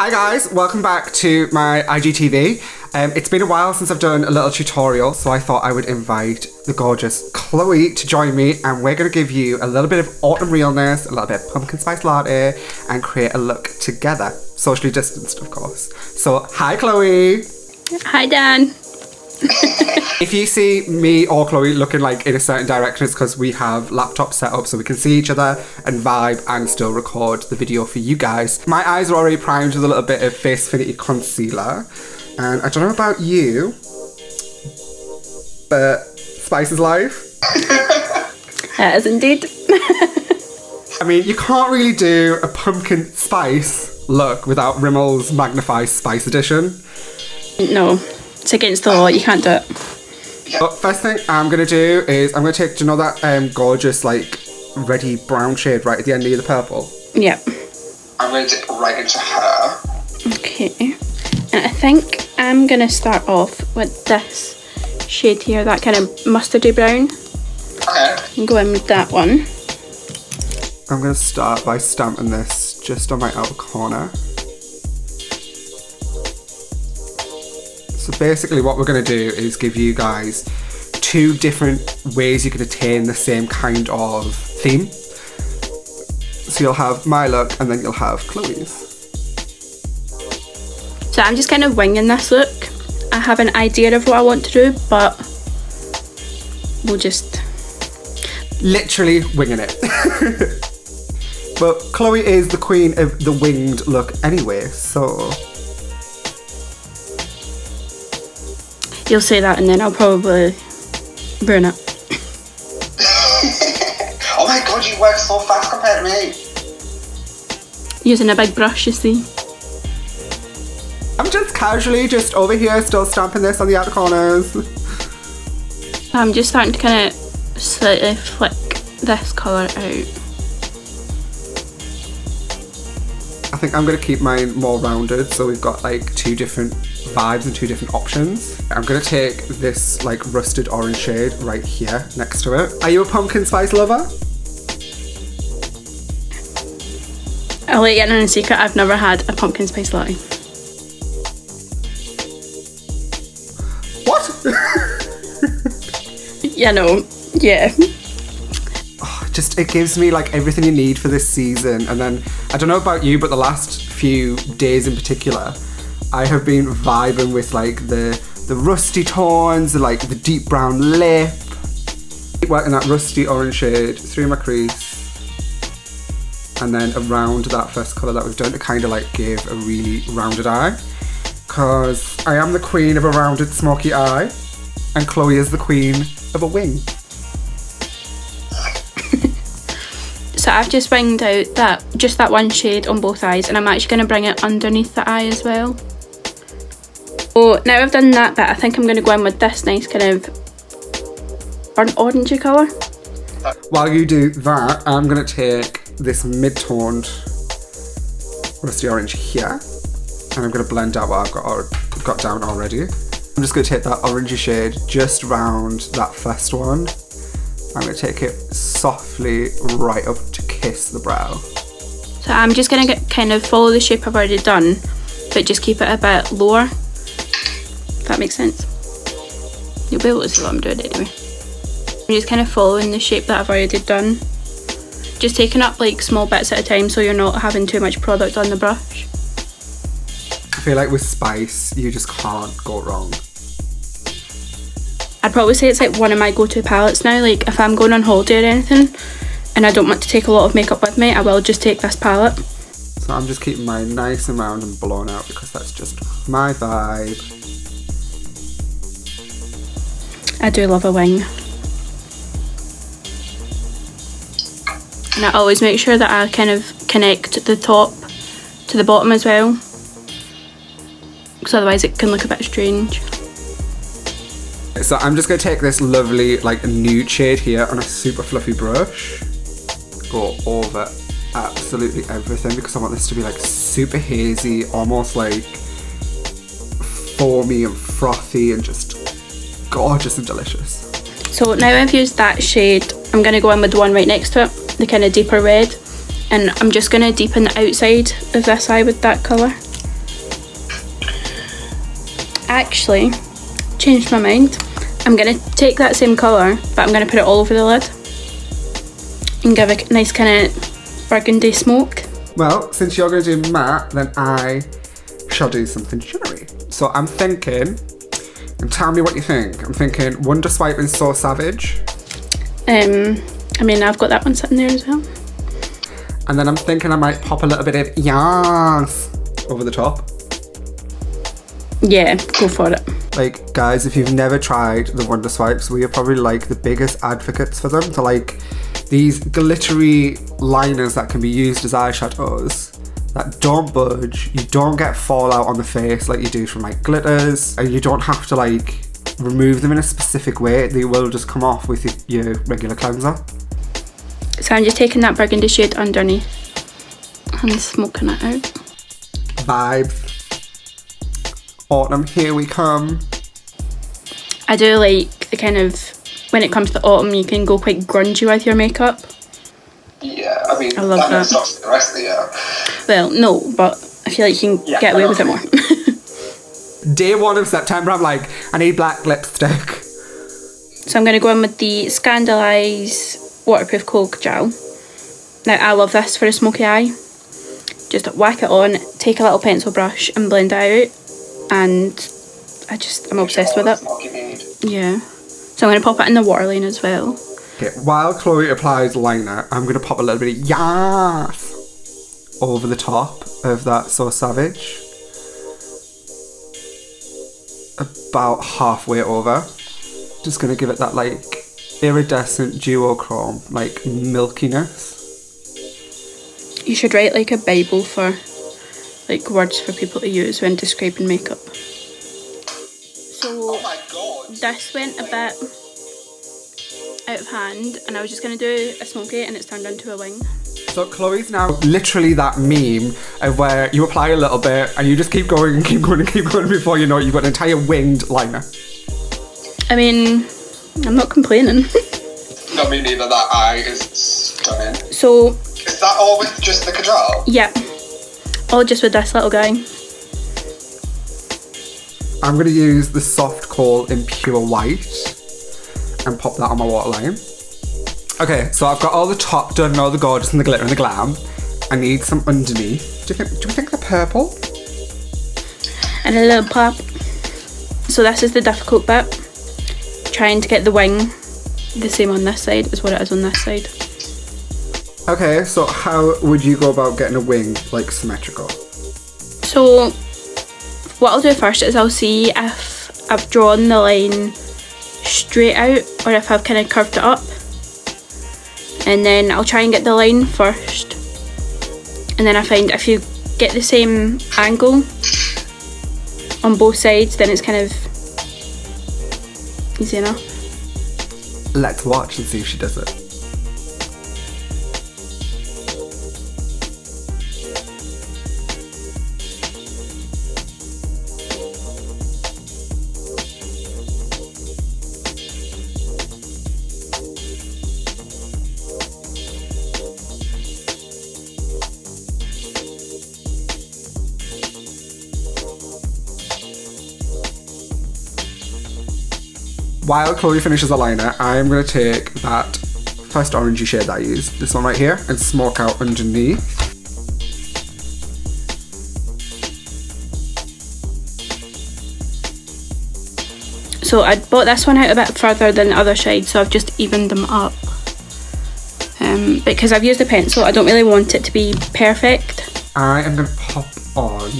Hi guys, welcome back to my IGTV. It's been a while since I've done a little tutorial, so I thought I would invite the gorgeous Chloe to join me, and we're going to give you a little bit of autumn realness, a little bit of pumpkin spice latte, and create a look together. Socially distanced, of course. So, hi Chloe! Hi Dan! If you see me or Chloe looking like in a certain direction, it's because we have laptops set up so we can see each other and vibe and still record the video for you guys. My eyes are already primed with a little bit of Face Finity concealer, and I don't know about you, but spice is life. It is indeed. I mean, you can't really do a pumpkin spice look without Rimmel's Magnify Spice Edition. No. It's against the law, you can't do it. But first thing I'm going to do is I'm going to take, do you know that gorgeous like reddy brown shade right at the end of the purple? Yep. I'm going to dip right into her. Okay. And I think I'm going to start off with this shade here, that kind of mustardy brown. Okay. And go in with that one. I'm going to start by stamping this just on my outer corner. So basically what we're going to do is give you guys two different ways you can attain the same kind of theme. So you'll have my look and then you'll have Chloe's. So I'm just kind of winging this look. I have an idea of what I want to do, but we'll just... Literally winging it. But Chloe is the queen of the winged look anyway, so... You'll say that and then I'll probably ruin it. Oh my god, you work so fast compared to me. Using a big brush, you see. I'm just casually just over here still stamping this on the outer corners. I'm just starting to kind of slightly flick this colour out. I think I'm going to keep mine more rounded, so we've got like two different vibes and two different options. I'm going to take this like rusted orange shade right here next to it. Are you a pumpkin spice lover? I'll let you in on a secret, I've never had a pumpkin spice latte. What? Yeah, no. Yeah. Oh, just, it gives me like everything you need for this season. And then, I don't know about you, but the last few days in particular, I have been vibing with like the rusty tones, like the deep brown lip. Working that rusty orange shade through my crease. And then around that first colour that we've done to kind of like give a really rounded eye. Because I am the queen of a rounded smoky eye. And Chloe is the queen of a wing. So I've just winged out just that one shade on both eyes, and I'm actually going to bring it underneath the eye as well. So now I've done that bit, I think I'm going to go in with this nice kind of burnt orangey colour. While you do that, I'm going to take this mid-toned rusty orange here, and I'm going to blend out what I've got down already. I'm just going to take that orangey shade just round that first one. I'm going to take it softly right up to kiss the brow. So I'm just going to kind of follow the shape I've already done, but just keep it a bit lower. If that makes sense. You'll be able to see what I'm doing anyway. I'm just kind of following the shape that I've already done. Just taking up like small bits at a time so you're not having too much product on the brush. I feel like with spice, you just can't go wrong. I'd probably say it's like one of my go-to palettes now. Like if I'm going on holiday or anything and I don't want to take a lot of makeup with me, I will just take this palette. So I'm just keeping mine nice and round and blown out because that's just my vibe. I do love a wing. And I always make sure that I kind of connect the top to the bottom as well, because otherwise it can look a bit strange. So I'm just going to take this lovely like nude shade here on a super fluffy brush, go over absolutely everything because I want this to be like super hazy, almost like foamy and frothy and just gorgeous and delicious. So now I've used that shade, I'm going to go in with the one right next to it, the kind of deeper red, and I'm just going to deepen the outside of this eye with that colour. actually changed my mind. I'm going to take that same colour, but I'm going to put it all over the lid and give a nice kind of burgundy smoke. Well, since you're going to do matte, then I shall do something shimmery. So I'm thinking, and tell me what you think. I'm thinking Wonder Swipe and So Savage. I mean, I've got that one sitting there as well. And then I'm thinking I might pop a little bit of Yas over the top. Yeah, go for it. Like, guys, if you've never tried the Wonder Swipes, we are probably like the biggest advocates for them. They're like these glittery liners that can be used as eyeshadows that don't budge. You don't get fallout on the face like you do from like glitters, and you don't have to like remove them in a specific way. They will just come off with your regular cleanser. So I'm just taking that burgundy shade underneath and smoking it out. Vibes. Autumn, here we come. I do like the kind of, when it comes to autumn, you can go quite grungy with your makeup. Yeah, I mean, I love that. Stops the rest of the year. Well, no, but I feel like you can get away with it more. Day 1 of September, I'm like, I need black lipstick. So I'm going to go in with the Scandalise Waterproof Kohl Gel. Now, I love this for a smoky eye. Just whack it on, take a little pencil brush and blend it out. And I'm obsessed with it. Yeah. So I'm going to pop it in the waterline as well. Okay, while Chloe applies liner, I'm going to pop a little bit of Yas over the top of that So Savage. About halfway over. Just going to give it that like iridescent duochrome, like milkiness. You should write like a Bible for like words for people to use when describing makeup. So oh my God. This went a bit out of hand, and I was just going to do a smoky and it's turned into a wing. So Chloe's now literally that meme of where you apply a little bit and you just keep going and keep going and keep going before you know it, you've got an entire winged liner. I mean, I'm not complaining. No, me neither. That eye is stunning. So is that all with just the Kajal? Yeah, all just with this little guy. I'm going to use the Soft Kohl in Pure White and pop that on my waterline. Okay, so I've got all the top done, all the gorgeous and the glitter and the glam. I need some underneath. Do we think they're purple? And a little pop. So this is the difficult bit. Trying to get the wing the same on this side as what it is on this side. Okay, so how would you go about getting a wing like symmetrical? So what I'll do first is I'll see if I've drawn the line straight out or if I've kind of curved it up. And then I'll try and get the line first. And then I find if you get the same angle on both sides, then it's kind of easy enough. Let's watch and see if she does it. While Chloe finishes the liner, I'm going to take that first orangey shade that I used, this one right here, and smoke out underneath. So I brought this one out a bit further than the other side, so I've just evened them up. Because I've used a pencil, I don't really want it to be perfect. I am going to pop on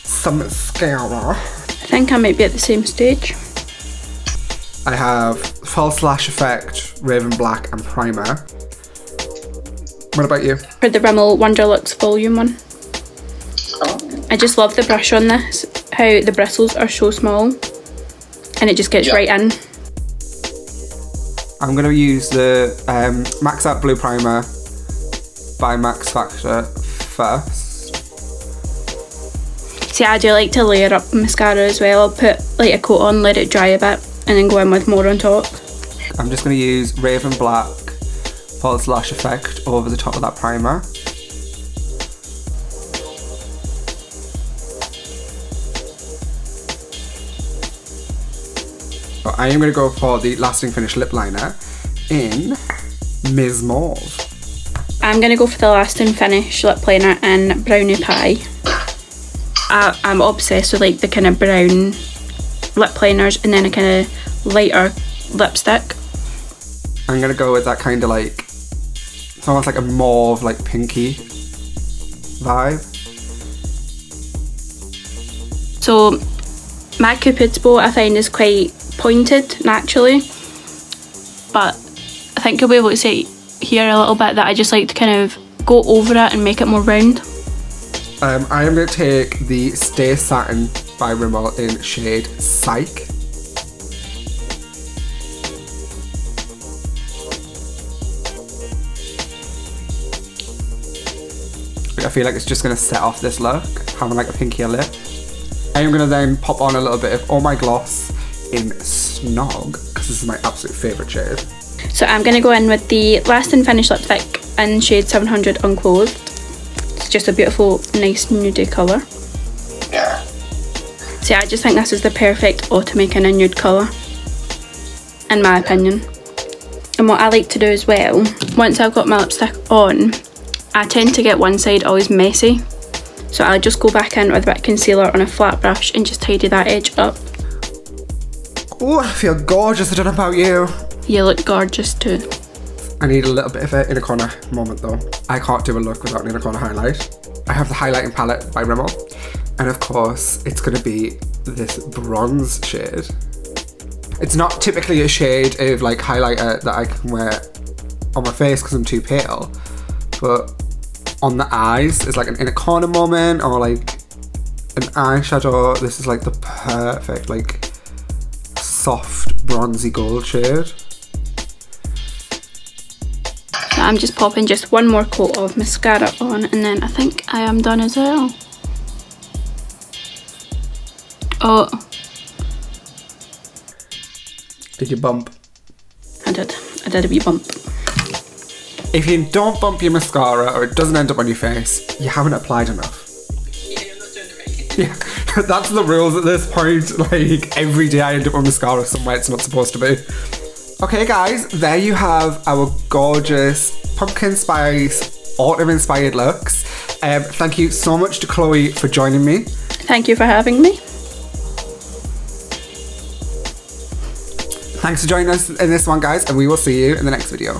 some mascara. I think I might be at the same stage. I have False Lash Effect, Raven Black and Primer. What about you? For the Rimmel Wonderlux Volume one. I just love the brush on this, how the bristles are so small and it just gets right in. I'm going to use the Max Out Blue Primer by Max Factor first. See, I do like to layer up mascara as well. I'll put like a coat on, let it dry a bit, and then go in with more on top. I'm just going to use Raven Black False Lash Effect over the top of that primer. I am going to go for the Lasting Finish lip liner in Ms. Mauve. I'm going to go for the Lasting Finish lip liner in Brownie Pie. I'm obsessed with like the kind of brown lip liners and then a kind of lighter lipstick. I'm going to go with that kind of like, it's almost like a mauve, like pinky vibe. So my Cupid's bow I find is quite pointed naturally, but I think you'll be able to see here a little bit that I just like to kind of go over it and make it more round. I am going to take the Stay Satin by Rimmel in shade Psych. I feel like it's just going to set off this look, having like a pinkier lip. I am going to then pop on a little bit of All My Gloss in Snog, because this is my absolute favourite shade. So I'm going to go in with the Lasting Finish lipstick in shade 700 Unclothed. It's just a beautiful, nice nudie colour. Yeah. See, I just think this is the perfect autumn kind of nude colour, in my opinion. And what I like to do as well, once I've got my lipstick on, I tend to get one side always messy. So I'll just go back in with a bit of concealer on a flat brush and just tidy that edge up. Oh, I feel gorgeous. I don't know about you. You look gorgeous too. I need a little bit of an inner corner moment though. I can't do a look without an inner corner highlight. I have the highlighting palette by Rimmel. And of course, it's going to be this bronze shade. It's not typically a shade of like highlighter that I can wear on my face because I'm too pale. But on the eyes is like an inner corner moment, or like an eyeshadow. This is like the perfect like soft bronzy gold shade. So I'm just popping just one more coat of mascara on and then I think I am done as well. Oh. Did you bump? I did a wee bump. If you don't bump your mascara or it doesn't end up on your face, you haven't applied enough. Yeah, you're not doing it right. Yeah, that's the rules at this point. Like, every day I end up with mascara somewhere it's not supposed to be. Okay guys, there you have our gorgeous pumpkin spice autumn inspired looks. Thank you so much to Chloe for joining me. Thank you for having me. Thanks for joining us in this one guys, and we will see you in the next video.